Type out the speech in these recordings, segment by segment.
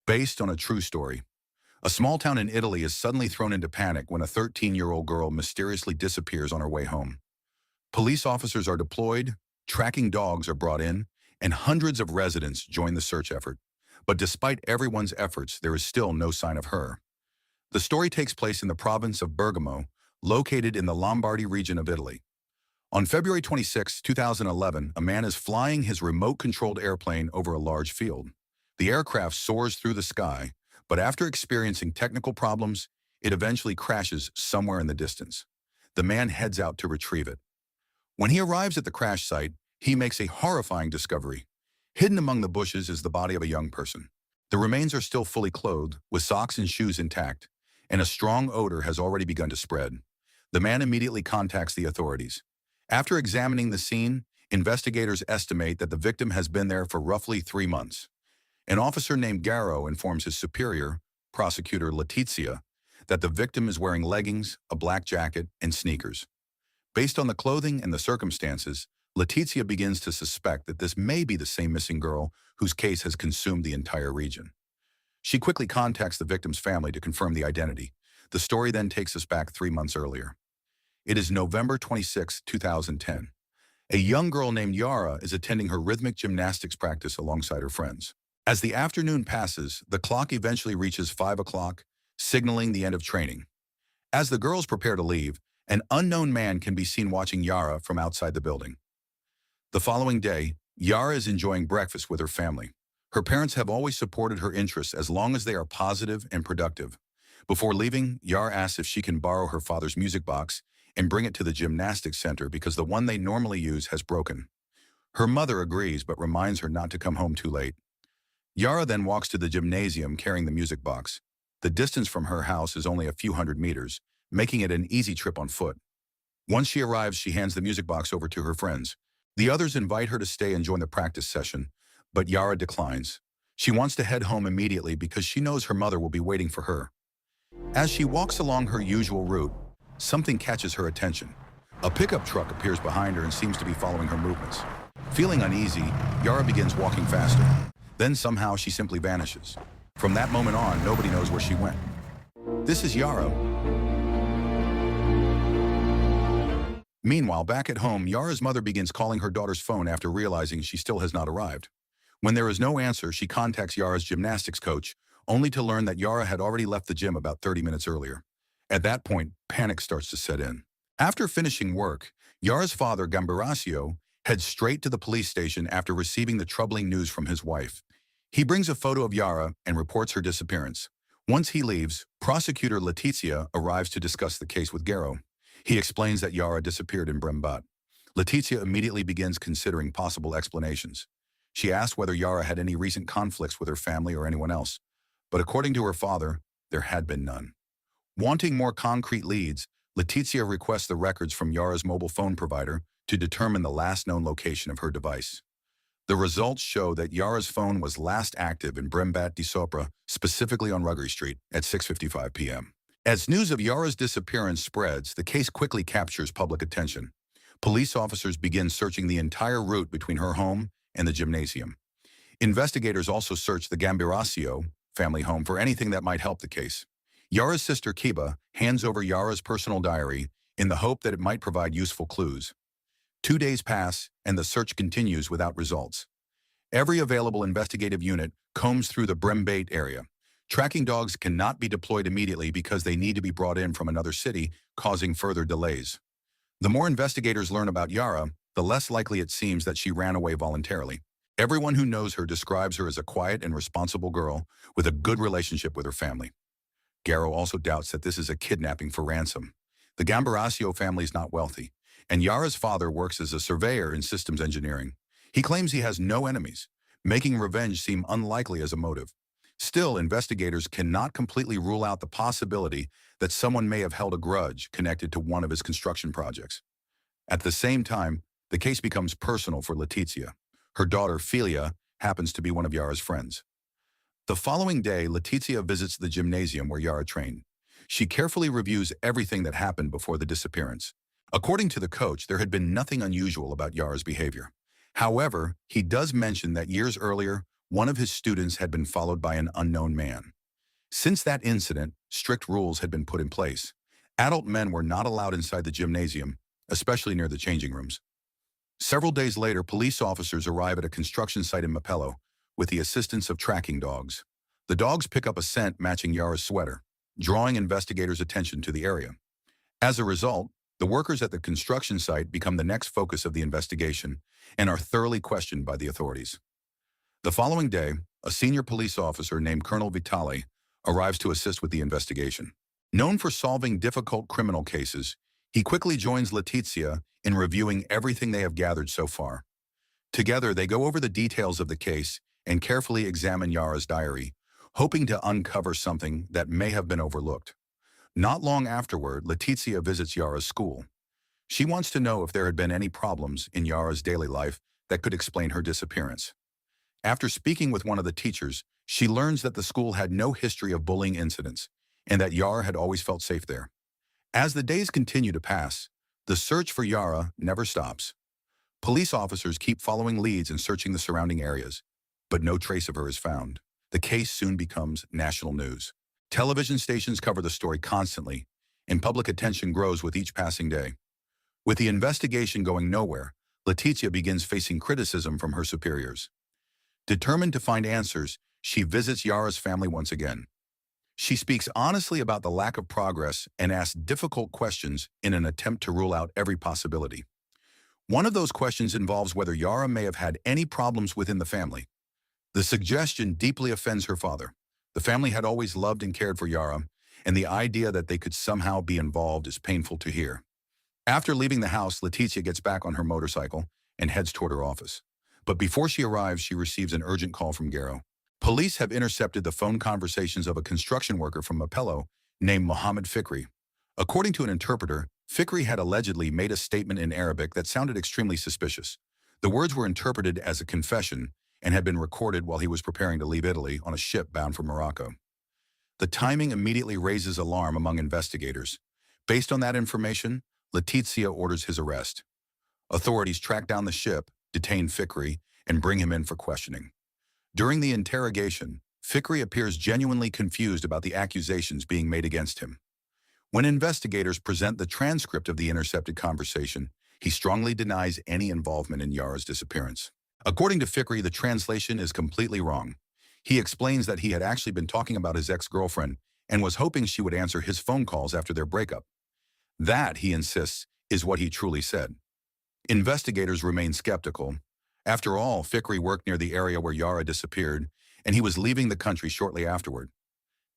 Based on a true story. A small town in Italy is suddenly thrown into panic when a 13-year-old girl mysteriously disappears on her way home. Police officers are deployed, tracking dogs are brought in, and hundreds of residents join the search effort. But despite everyone's efforts, there is still no sign of her. The story takes place in the province of Bergamo, located in the Lombardy region of Italy. On February 26, 2011, a man is flying his remote-controlled airplane over a large field. The aircraft soars through the sky, but after experiencing technical problems, it eventually crashes somewhere in the distance. The man heads out to retrieve it. When he arrives at the crash site, he makes a horrifying discovery. Hidden among the bushes is the body of a young person. The remains are still fully clothed, with socks and shoes intact, and a strong odor has already begun to spread. The man immediately contacts the authorities. After examining the scene, investigators estimate that the victim has been there for roughly 3 months. An officer named Yara informs his superior, prosecutor Letizia, that the victim is wearing leggings, a black jacket, and sneakers. Based on the clothing and the circumstances, Letizia begins to suspect that this may be the same missing girl whose case has consumed the entire region. She quickly contacts the victim's family to confirm the identity. The story then takes us back 3 months earlier. It is November 26, 2010. A young girl named Yara is attending her rhythmic gymnastics practice alongside her friends. As the afternoon passes, the clock eventually reaches 5 o'clock, signaling the end of training. As the girls prepare to leave, an unknown man can be seen watching Yara from outside the building. The following day, Yara is enjoying breakfast with her family. Her parents have always supported her interests as long as they are positive and productive. Before leaving, Yara asks if she can borrow her father's music box and bring it to the gymnastics center because the one they normally use has broken. Her mother agrees but reminds her not to come home too late. Yara then walks to the gymnasium carrying the music box. The distance from her house is only a few hundred meters, making it an easy trip on foot. Once she arrives, she hands the music box over to her friends. The others invite her to stay and join the practice session, but Yara declines. She wants to head home immediately because she knows her mother will be waiting for her. As she walks along her usual route, something catches her attention. A pickup truck appears behind her and seems to be following her movements. Feeling uneasy, Yara begins walking faster. Then somehow she simply vanishes. From that moment on, nobody knows where she went. This is Yara. Meanwhile, back at home, Yara's mother begins calling her daughter's phone after realizing she still has not arrived. When there is no answer, she contacts Yara's gymnastics coach, only to learn that Yara had already left the gym about 30 minutes earlier. At that point, panic starts to set in. After finishing work, Yara's father, Gambarasio, heads straight to the police station after receiving the troubling news from his wife. He brings a photo of Yara and reports her disappearance. Once he leaves, prosecutor Letizia arrives to discuss the case with Garo. He explains that Yara disappeared in Brembat. Letizia immediately begins considering possible explanations. She asks whether Yara had any recent conflicts with her family or anyone else, but according to her father, there had been none. Wanting more concrete leads, Letizia requests the records from Yara's mobile phone provider to determine the last known location of her device. The results show that Yara's phone was last active in Brembat di Sopra, specifically on Ruggery Street, at 6:55 p.m. As news of Yara's disappearance spreads, the case quickly captures public attention. Police officers begin searching the entire route between her home and the gymnasium. Investigators also search the Gambarasio family home for anything that might help the case. Yara's sister Kiba hands over Yara's personal diary in the hope that it might provide useful clues. 2 days pass, and the search continues without results. Every available investigative unit combs through the Brembat area. Tracking dogs cannot be deployed immediately because they need to be brought in from another city, causing further delays. The more investigators learn about Yara, the less likely it seems that she ran away voluntarily. Everyone who knows her describes her as a quiet and responsible girl with a good relationship with her family. Garo also doubts that this is a kidnapping for ransom. The Gambarasio family is not wealthy, and Yara's father works as a surveyor in systems engineering. He claims he has no enemies, making revenge seem unlikely as a motive. Still, investigators cannot completely rule out the possibility that someone may have held a grudge connected to one of his construction projects. At the same time, the case becomes personal for Letizia. Her daughter, Filia, happens to be one of Yara's friends. The following day, Letizia visits the gymnasium where Yara trained. She carefully reviews everything that happened before the disappearance. According to the coach, there had been nothing unusual about Yara's behavior. However, he does mention that years earlier, one of his students had been followed by an unknown man. Since that incident, strict rules had been put in place. Adult men were not allowed inside the gymnasium, especially near the changing rooms. Several days later, police officers arrive at a construction site in Mapello with the assistance of tracking dogs. The dogs pick up a scent matching Yara's sweater, drawing investigators' attention to the area. As a result, the workers at the construction site become the next focus of the investigation and are thoroughly questioned by the authorities. The following day, a senior police officer named Colonel Vitale arrives to assist with the investigation. Known for solving difficult criminal cases, he quickly joins Letizia in reviewing everything they have gathered so far. Together, they go over the details of the case and carefully examine Yara's diary, hoping to uncover something that may have been overlooked. Not long afterward, Letizia visits Yara's school. She wants to know if there had been any problems in Yara's daily life that could explain her disappearance. After speaking with one of the teachers, she learns that the school had no history of bullying incidents and that Yara had always felt safe there. As the days continue to pass, the search for Yara never stops. Police officers keep following leads and searching the surrounding areas, but no trace of her is found. The case soon becomes national news. Television stations cover the story constantly, and public attention grows with each passing day. With the investigation going nowhere, Letizia begins facing criticism from her superiors. Determined to find answers, she visits Yara's family once again. She speaks honestly about the lack of progress and asks difficult questions in an attempt to rule out every possibility. One of those questions involves whether Yara may have had any problems within the family. The suggestion deeply offends her father. The family had always loved and cared for Yara, and the idea that they could somehow be involved is painful to hear. After leaving the house, Letizia gets back on her motorcycle and heads toward her office. But before she arrives, she receives an urgent call from Yara. Police have intercepted the phone conversations of a construction worker from Mapello named Mohammed Fikri. According to an interpreter, Fikri had allegedly made a statement in Arabic that sounded extremely suspicious. The words were interpreted as a confession and had been recorded while he was preparing to leave Italy on a ship bound for Morocco. The timing immediately raises alarm among investigators. Based on that information, Letizia orders his arrest. Authorities track down the ship, detain Fikri, and bring him in for questioning. During the interrogation, Fikri appears genuinely confused about the accusations being made against him. When investigators present the transcript of the intercepted conversation, he strongly denies any involvement in Yara's disappearance. According to Fikri, the translation is completely wrong. He explains that he had actually been talking about his ex-girlfriend and was hoping she would answer his phone calls after their breakup. That, he insists, is what he truly said. Investigators remain skeptical. After all, Fikri worked near the area where Yara disappeared, and he was leaving the country shortly afterward.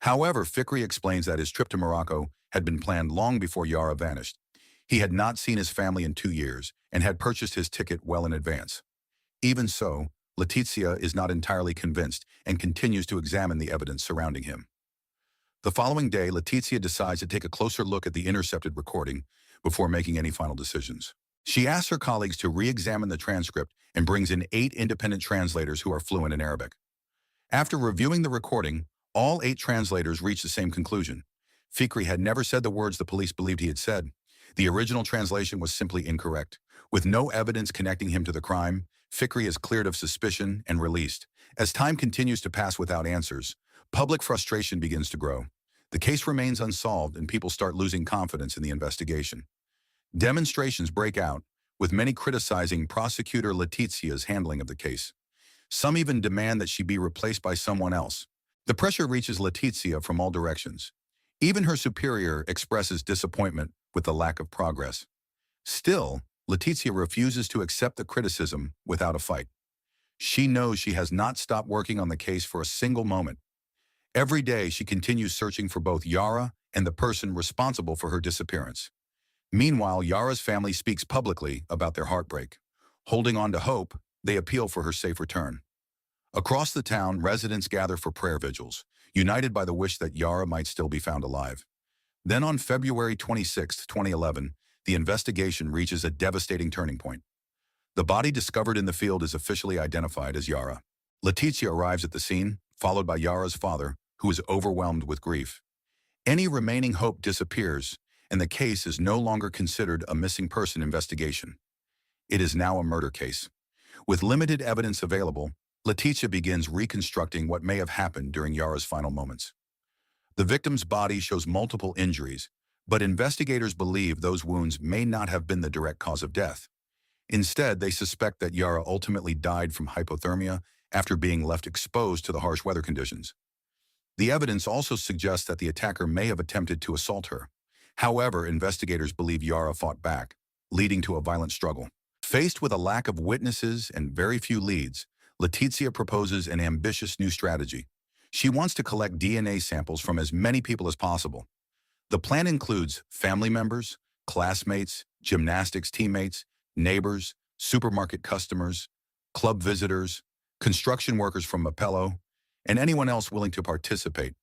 However, Fikri explains that his trip to Morocco had been planned long before Yara vanished. He had not seen his family in 2 years and had purchased his ticket well in advance. Even so, Letizia is not entirely convinced and continues to examine the evidence surrounding him. The following day, Letizia decides to take a closer look at the intercepted recording before making any final decisions. She asks her colleagues to re-examine the transcript and brings in 8 independent translators who are fluent in Arabic. After reviewing the recording, all 8 translators reach the same conclusion. Fikri had never said the words the police believed he had said. The original translation was simply incorrect. With no evidence connecting him to the crime, Fikri is cleared of suspicion and released. As time continues to pass without answers, public frustration begins to grow. The case remains unsolved and people start losing confidence in the investigation. Demonstrations break out, with many criticizing prosecutor Letizia's handling of the case. Some even demand that she be replaced by someone else. The pressure reaches Letizia from all directions. Even her superior expresses disappointment with the lack of progress. Still, Letizia refuses to accept the criticism without a fight. She knows she has not stopped working on the case for a single moment. Every day, she continues searching for both Yara and the person responsible for her disappearance. Meanwhile, Yara's family speaks publicly about their heartbreak. Holding on to hope, they appeal for her safe return. Across the town, residents gather for prayer vigils, united by the wish that Yara might still be found alive. Then on February 26, 2011, the investigation reaches a devastating turning point. The body discovered in the field is officially identified as Yara. Letizia arrives at the scene, followed by Yara's father, who is overwhelmed with grief. Any remaining hope disappears, and the case is no longer considered a missing person investigation. It is now a murder case. With limited evidence available, Letitia begins reconstructing what may have happened during Yara's final moments. The victim's body shows multiple injuries, but investigators believe those wounds may not have been the direct cause of death. Instead, they suspect that Yara ultimately died from hypothermia after being left exposed to the harsh weather conditions. The evidence also suggests that the attacker may have attempted to assault her. However, investigators believe Yara fought back, leading to a violent struggle. Faced with a lack of witnesses and very few leads, Letitia proposes an ambitious new strategy. She wants to collect DNA samples from as many people as possible. The plan includes family members, classmates, gymnastics teammates, neighbors, supermarket customers, club visitors, construction workers from Mapello, and anyone else willing to participate.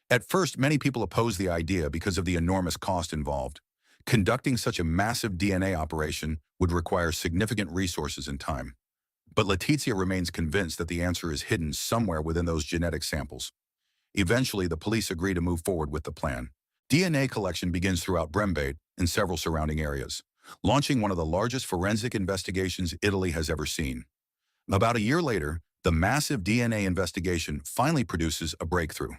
At first, many people oppose the idea because of the enormous cost involved. Conducting such a massive DNA operation would require significant resources and time. But Letitia remains convinced that the answer is hidden somewhere within those genetic samples. Eventually, the police agree to move forward with the plan. DNA collection begins throughout Brembate and several surrounding areas, launching one of the largest forensic investigations Italy has ever seen. About a year later, the massive DNA investigation finally produces a breakthrough.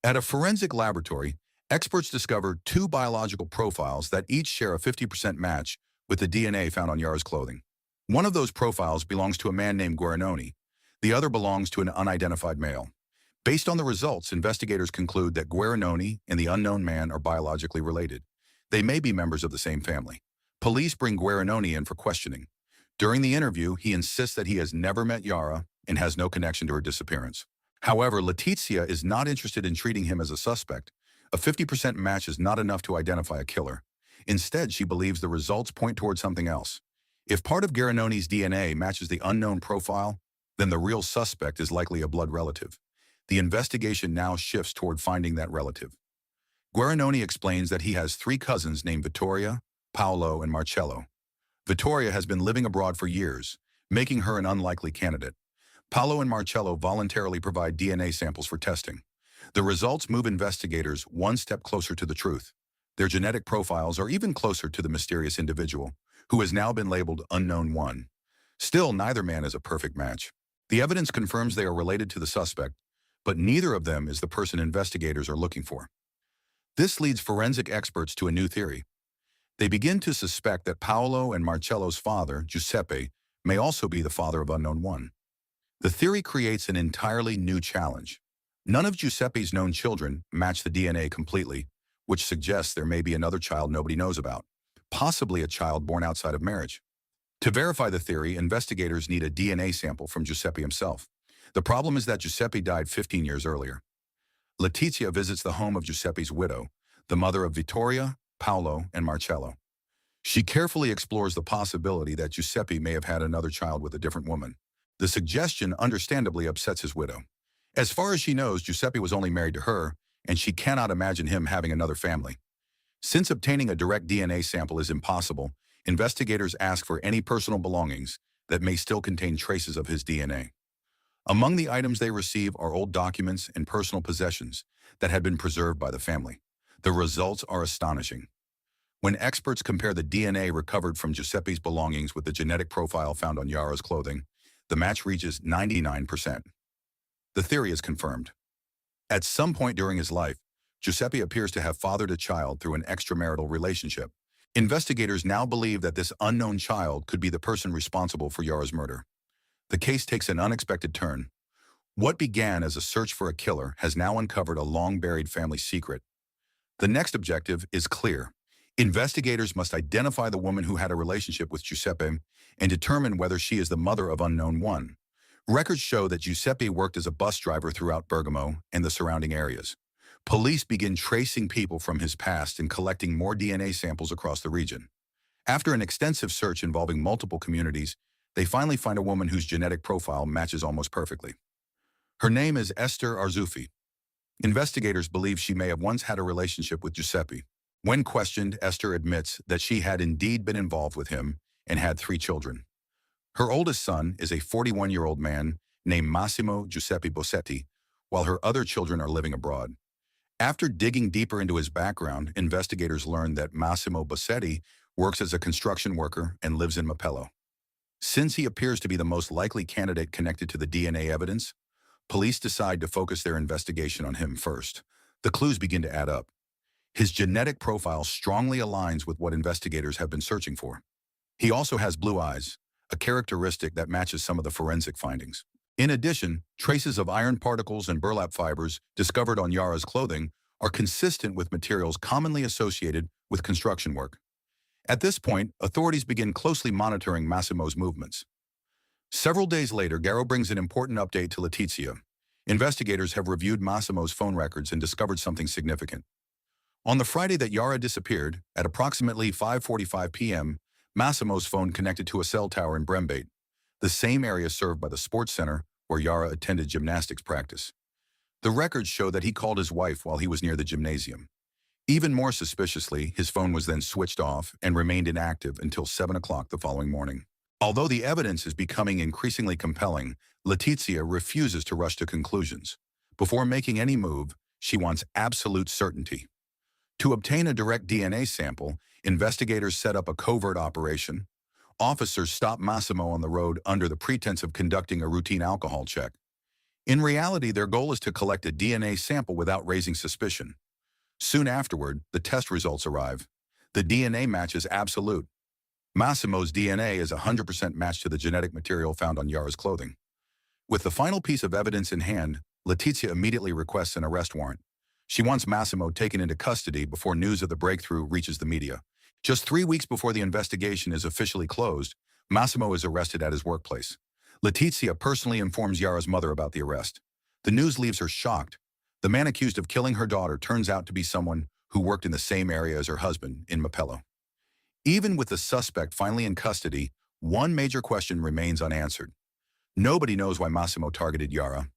At a forensic laboratory, experts discover two biological profiles that each share a 50% match with the DNA found on Yara's clothing. One of those profiles belongs to a man named Guarinoni. The other belongs to an unidentified male. Based on the results, investigators conclude that Guarinoni and the unknown man are biologically related. They may be members of the same family. Police bring Guarinoni in for questioning. During the interview, he insists that he has never met Yara and has no connection to her disappearance. However, Letitia is not interested in treating him as a suspect. A 50% match is not enough to identify a killer. Instead, she believes the results point towards something else. If part of Guarinoni's DNA matches the unknown profile, then the real suspect is likely a blood relative. The investigation now shifts toward finding that relative. Guarinoni explains that he has three cousins named Vittoria, Paolo, and Marcello. Vittoria has been living abroad for years, making her an unlikely candidate. Paolo and Marcello voluntarily provide DNA samples for testing. The results move investigators one step closer to the truth. Their genetic profiles are even closer to the mysterious individual, who has now been labeled Unknown One. Still, neither man is a perfect match. The evidence confirms they are related to the suspect, but neither of them is the person investigators are looking for. This leads forensic experts to a new theory. They begin to suspect that Paolo and Marcello's father, Giuseppe, may also be the father of Unknown One. The theory creates an entirely new challenge. None of Giuseppe's known children match the DNA completely, which suggests there may be another child nobody knows about, possibly a child born outside of marriage. To verify the theory, investigators need a DNA sample from Giuseppe himself. The problem is that Giuseppe died 15 years earlier. Letitia visits the home of Giuseppe's widow, the mother of Vittoria, Paolo, and Marcello. She carefully explores the possibility that Giuseppe may have had another child with a different woman. The suggestion understandably upsets his widow. As far as she knows, Giuseppe was only married to her, and she cannot imagine him having another family. Since obtaining a direct DNA sample is impossible, investigators ask for any personal belongings that may still contain traces of his DNA. Among the items they receive are old documents and personal possessions that had been preserved by the family. The results are astonishing. When experts compare the DNA recovered from Giuseppe's belongings with the genetic profile found on Yara's clothing, the match reaches 99%. The theory is confirmed. At some point during his life, Giuseppe appears to have fathered a child through an extramarital relationship. Investigators now believe that this unknown child could be the person responsible for Yara's murder. The case takes an unexpected turn. What began as a search for a killer has now uncovered a long-buried family secret. The next objective is clear. Investigators must identify the woman who had a relationship with Giuseppe and determine whether she is the mother of Unknown One. Records show that Giuseppe worked as a bus driver throughout Bergamo and the surrounding areas. Police begin tracing people from his past and collecting more DNA samples across the region. After an extensive search involving multiple communities, they finally find a woman whose genetic profile matches almost perfectly. Her name is Esther Arzuffi. Investigators believe she may have once had a relationship with Giuseppe. When questioned, Esther admits that she had indeed been involved with him and had 3 children. Her oldest son is a 41-year-old man named Massimo Giuseppe Bossetti, while her other children are living abroad. After digging deeper into his background, investigators learn that Massimo Bossetti works as a construction worker and lives in Mapello. Since he appears to be the most likely candidate connected to the DNA evidence, police decide to focus their investigation on him first. The clues begin to add up. His genetic profile strongly aligns with what investigators have been searching for. He also has blue eyes, a characteristic that matches some of the forensic findings. In addition, traces of iron particles and burlap fibers discovered on Yara's clothing are consistent with materials commonly associated with construction work. At this point, authorities begin closely monitoring Massimo's movements. Several days later, Garrow brings an important update to Letizia. Investigators have reviewed Massimo's phone records and discovered something significant. On the Friday that Yara disappeared, at approximately 5:45 p.m., Massimo's phone connected to a cell tower in Brembate, the same area served by the sports center where Yara attended gymnastics practice. The records show that he called his wife while he was near the gymnasium. Even more suspiciously, his phone was then switched off and remained inactive until 7 o'clock the following morning. Although the evidence is becoming increasingly compelling, Letizia refuses to rush to conclusions. Before making any move, she wants absolute certainty. To obtain a direct DNA sample, investigators set up a covert operation. Officers stop Massimo on the road under the pretense of conducting a routine alcohol check. In reality, their goal is to collect a DNA sample without raising suspicion. Soon afterward, the test results arrive. The DNA match is absolute. Massimo's DNA is 100% matched to the genetic material found on Yara's clothing. With the final piece of evidence in hand, Letizia immediately requests an arrest warrant. She wants Massimo taken into custody before news of the breakthrough reaches the media. Just 3 weeks before the investigation is officially closed, Massimo is arrested at his workplace. Letizia personally informs Yara's mother about the arrest. The news leaves her shocked. The man accused of killing her daughter turns out to be someone who worked in the same area as her husband in Mapello. Even with the suspect finally in custody, one major question remains unanswered. Nobody knows why Massimo targeted Yara.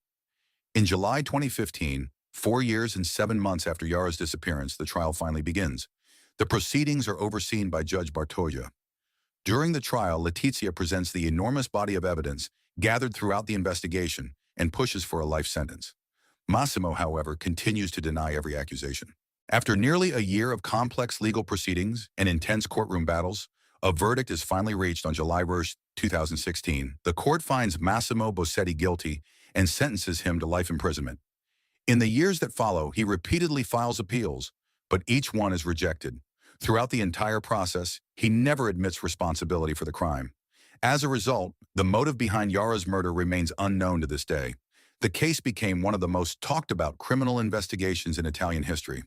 In July 2015, 4 years and 7 months after Yara's disappearance, the trial finally begins. The proceedings are overseen by Judge Bartoglia. During the trial, Letizia presents the enormous body of evidence gathered throughout the investigation and pushes for a life sentence. Massimo, however, continues to deny every accusation. After nearly a year of complex legal proceedings and intense courtroom battles, a verdict is finally reached on July 1st, 2016. The court finds Massimo Bossetti guilty and sentences him to life imprisonment. In the years that follow, he repeatedly files appeals, but each one is rejected. Throughout the entire process, he never admits responsibility for the crime. As a result, the motive behind Yara's murder remains unknown to this day. The case became one of the most talked about criminal investigations in Italian history.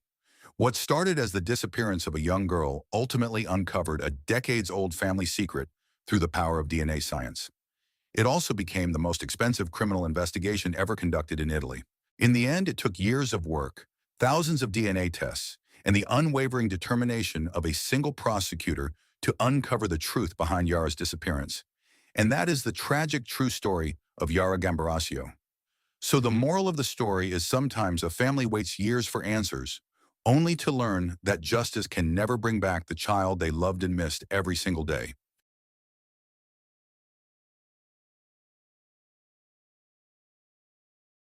What started as the disappearance of a young girl ultimately uncovered a decades-old family secret through the power of DNA science. It also became the most expensive criminal investigation ever conducted in Italy. In the end, it took years of work, thousands of DNA tests, and the unwavering determination of a single prosecutor to uncover the truth behind Yara's disappearance. And that is the tragic true story of Yara Gambarasio. So the moral of the story is sometimes a family waits years for answers, only to learn that justice can never bring back the child they loved and missed every single day.